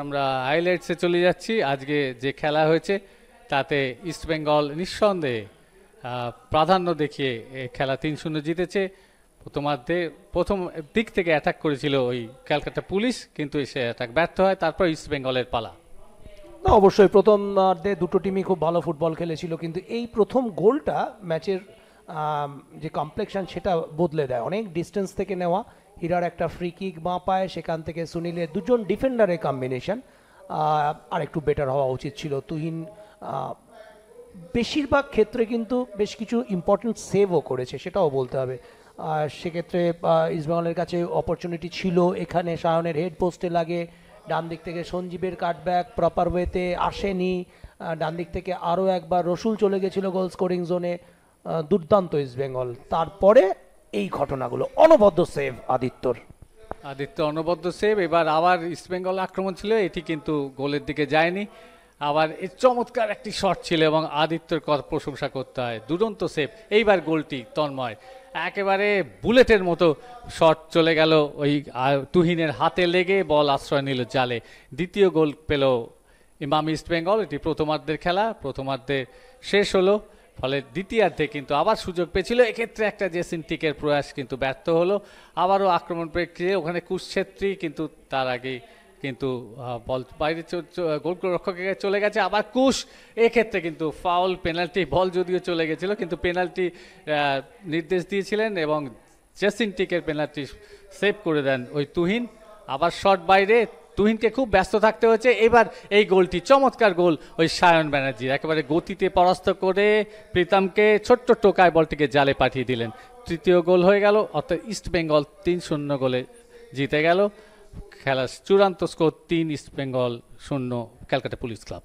আমরা হাইলাইটসে চলে যাচ্ছি। আজকে যে খেলা হয়েছে তাতে ইস্টবেঙ্গল নিঃসন্দেহে প্রাধান্য দেখিয়ে খেলা 3-0 জিতেছে। প্রথমার্ধে প্রথম দিক থেকে অ্যাটাক করেছিল ওই ক্যালকাটা পুলিশ, কিন্তু সে অ্যাটাক ব্যর্থ হয়। তারপর ইস্টবেঙ্গলের পালা। না, অবশ্যই প্রথমার্ধে দুটো টিমই খুব ভালো ফুটবল খেলেছিল, কিন্তু এই প্রথম গোলটা ম্যাচের যে কমপ্লেকশন সেটা বদলে দেয়। অনেক ডিস্টেন্স থেকে নেওয়া, হীরার একটা ফ্রি কিক বাঁ পায়, সেখান থেকে সুনীলের দুজন ডিফেন্ডারের কম্বিনেশন আর একটু বেটার হওয়া উচিত ছিল। তুহিন বেশিরভাগ ক্ষেত্রে কিন্তু বেশ কিছু ইম্পর্টেন্ট সেভও করেছে, সেটাও বলতে হবে। সেক্ষেত্রে ইস্টবেঙ্গলের কাছে অপরচুনিটি ছিল, এখানে সায়নের হেড পোস্টে লাগে, ডান দিক থেকে সঞ্জীবের কাটব্যাক প্রপার ওয়েতে আসেনি, ডান দিক থেকে আরও একবার রসুল চলে গেছিল গোল স্কোরিং জোনে। দুর্দান্ত ইস্টবেঙ্গল। তারপরে এই ঘটনাগুলো, অনবদ্য সেভ আদিত্য অনবদ্য সেভ। এবার আবার ইস্টবেঙ্গল আক্রমণ ছিল, এটি কিন্তু গোলের দিকে যায়নি। আবার এই চমৎকার একটি শট ছিল এবং আদিত্যর প্রশংসা করতে হয়, দুরন্ত সেভ। এইবার গোলটি তন্ময় একেবারে বুলেটের মতো শট চলে গেল, ওই তুহিনের হাতে লেগে বল আশ্রয় নিল জালে। দ্বিতীয় গোল পেল ইমাম ইস্টবেঙ্গল। এটি প্রথমার্ধের খেলা, প্রথমার্ধে শেষ হলো, ফলে দ্বিতীয়ার্ধে কিন্তু আবার সুযোগ পেয়েছিল। এক্ষেত্রে একটা জেসিন্টিকের প্রয়াস কিন্তু ব্যর্থ হলো। আবারও আক্রমণ প্রক্রিয়া, ওখানে কুশছেত্রী, কিন্তু তার আগেই কিন্তু বল বাইরে গোলরক্ষকের চলে গেছে। আবার কুশ, এক্ষেত্রে কিন্তু ফাউল, পেনাল্টি। বল যদিও চলে গেছিল, কিন্তু পেনাল্টি নির্দেশ দিয়েছিলেন এবং জেসিন্টিকের পেনাল্টি সেভ করে দেন ওই তুহিন। আবার শট বাইরে, তুহিনকে খুব ব্যস্ত থাকতে হয়েছে। এবার এই গোলটি চমৎকার গোল ওই সায়ন ব্যানার্জি, একেবারে গতিতে পরাস্ত করে প্রীতমকে ছোট্ট টোকায় বলটিকে জালে পাঠিয়ে দিলেন। তৃতীয় গোল হয়ে গেল, অর্থাৎ ইস্টবেঙ্গল 3-0 গোলে জিতে গেল। খেলার চূড়ান্ত score 3 East Bengal 0 Calcutta police club.